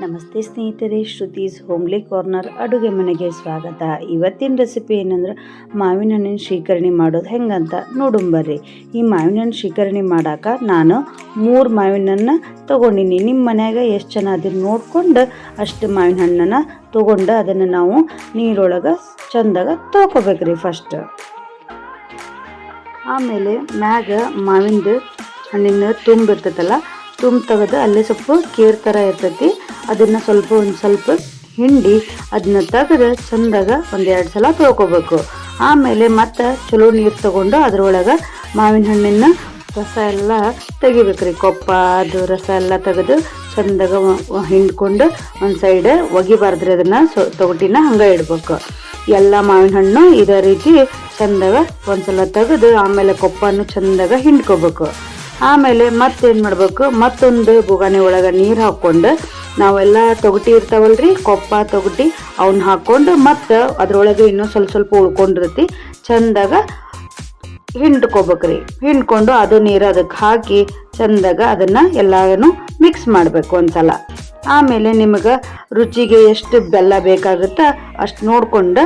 ನಮಸ್ತೆ ಸ್ನೇಹಿತರೆ, Shruti's homely corner ಅಡುಗೆ ಮನೆಗೆ ಸ್ವಾಗತ. ಇವತ್ತಿನ ರೆಸಿಪಿ ಏನಂದ್ರೆ ಮಾವಿನ ಹಣ್ಣಿನ ಶ್ರೀಕರಣಿ ಮಾಡೋದು ಹೆಂಗಂತ ನೋಡುಂಬರ್ರಿ. ಈ ಮಾವಿನ ಹಣ್ಣು ಶ್ರೀಕರಣಿ ಮಾಡೋಕೆ ನಾನು 3 ಮಾವಿನ ಹಣ್ಣು ತೊಗೊಂಡಿನಿ. ನಿಮ್ಮ ಮನ್ಯಾಗ ಎಷ್ಟು ಜನ ಅದನ್ನು ನೋಡ್ಕೊಂಡು ಅಷ್ಟು ಮಾವಿನ ಹಣ್ಣನ್ನು ತೊಗೊಂಡು ಅದನ್ನು ನಾವು ನೀರೊಳಗೆ ಚಂದಾಗ ತೊಳ್ಕೊಬೇಕ್ರಿ ಫಸ್ಟ್. ಆಮೇಲೆ ಮ್ಯಾಗ ಮಾವಿನದು ಹಣ್ಣಿನ ತುಂಬಿರ್ತೈತಲ್ಲ, ತುಂಬ ತೆಗೆದು ಅಲ್ಲೇ ಸ್ವಲ್ಪ ಕೇರ್ ಥರ ಇರ್ತೈತಿ, ಅದನ್ನು ಒಂದು ಸ್ವಲ್ಪ ಹಿಂಡಿ ಅದನ್ನ ತೆಗೆದು ಚಂದಾಗ 1-2 ಸಲ ತೊಳ್ಕೊಬೇಕು. ಆಮೇಲೆ ಮತ್ತೆ ಚಲೋ ನೀರು ತೊಗೊಂಡು ಅದರೊಳಗೆ ಮಾವಿನ ಹಣ್ಣಿನ ರಸ ಎಲ್ಲ ತೆಗಿಬೇಕ್ರಿ. ಕೊಪ್ಪ ಅದು ರಸ ಎಲ್ಲ ತೆಗೆದು ಚಂದಾಗ ಹಿಂಡ್ಕೊಂಡು ಒಂದು ಸೈಡ್ ಒಗಿಬಾರ್ದ್ರಿ, ಅದನ್ನು ತೊಗಟಿನ ಹಂಗೆ ಇಡ್ಬೇಕು. ಎಲ್ಲ ಮಾವಿನ ಹಣ್ಣು ಇದೇ ರೀತಿ ಚಂದಾಗ ಒಂದ್ಸಲ ತೆಗೆದು ಆಮೇಲೆ ಕೊಪ್ಪನ್ನು ಚಂದಾಗ ಹಿಂಡ್ಕೋಬೇಕು. ಆಮೇಲೆ ಮತ್ತೇನು ಮಾಡಬೇಕು, ಮತ್ತೊಂದು ಬುಗಾನಿ ಒಳಗೆ ನೀರು ಹಾಕ್ಕೊಂಡು ನಾವೆಲ್ಲ ತೊಗಟಿ ಇರ್ತಾವಲ್ರಿ, ಕೊಪ್ಪ ತೊಗಟಿ ಅವನ್ನ ಹಾಕ್ಕೊಂಡು ಮತ್ತು ಅದರೊಳಗೆ ಇನ್ನೂ ಸ್ವಲ್ಪ ಉಳ್ಕೊಂಡಿರ್ತಿ ಚಂದಾಗ ಹಿಂಡ್ಕೋಬೇಕ್ರಿ. ಹಿಂಡ್ಕೊಂಡು ಅದು ನೀರು ಅದಕ್ಕೆ ಹಾಕಿ ಚಂದಾಗ ಅದನ್ನು ಎಲ್ಲನೂ ಮಿಕ್ಸ್ ಮಾಡಬೇಕು ಒಂದ್ಸಲ. ಆಮೇಲೆ ನಿಮಗೆ ರುಚಿಗೆ ಎಷ್ಟು ಬೆಲ್ಲ ಬೇಕಾಗುತ್ತಾ ಅಷ್ಟು ನೋಡ್ಕೊಂಡು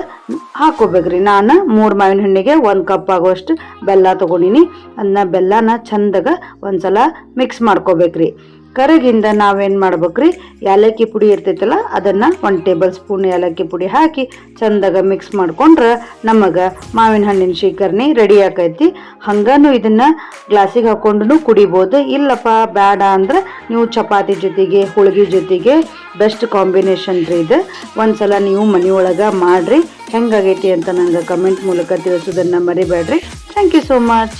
ಹಾಕೋಬೇಕ್ರಿ. ನಾನು 3 ಮಾವಿನ ಹಣ್ಣಿಗೆ 1 ಕಪ್ ಆಗುವಷ್ಟು ಬೆಲ್ಲ ತೊಗೊಂಡಿನಿ. ಅದನ್ನ ಬೆಲ್ಲನ ಚಂದಾಗ ಒಂದ್ಸಲ ಮಿಕ್ಸ್ ಮಾಡ್ಕೋಬೇಕ್ರಿ. ಕರಗಿಂದ ನಾವೇನು ಮಾಡ್ಬೇಕ್ರಿ, ಏಲಕ್ಕಿ ಪುಡಿ ಇರ್ತೈತಲ್ಲ ಅದನ್ನು 1 ಟೇಬಲ್ ಸ್ಪೂನ್ ಏಲಕ್ಕಿ ಪುಡಿ ಹಾಕಿ ಚಂದಾಗ ಮಿಕ್ಸ್ ಮಾಡ್ಕೊಂಡ್ರೆ ನಮಗೆ ಮಾವಿನ ಹಣ್ಣಿನ ಶ್ರೀಕರಣಿ ರೆಡಿ ಆಕೈತಿ. ಹಂಗಾನು ಇದನ್ನು ಗ್ಲಾಸಿಗೆ ಹಾಕ್ಕೊಂಡು ಕುಡಿಬೋದು. ಇಲ್ಲಪ್ಪ ಬೇಡ ಅಂದ್ರೆ ನೀವು ಚಪಾತಿ ಜೊತೆಗೆ ಹೋಳಿಗೆ ಜೊತೆಗೆ ಬೆಸ್ಟ್ ಕಾಂಬಿನೇಷನ್ ರೀ ಇದು. ಒಂದ್ಸಲ ನೀವು ಮನೆಯೊಳಗೆ ಮಾಡಿರಿ, ಹೆಂಗಾಗೈತಿ ಅಂತ ನನಗೆ ಕಮೆಂಟ್ ಮೂಲಕ ತಿಳಿಸೋದನ್ನು ಮರಿಬೇಡ್ರಿ. Thank you so much.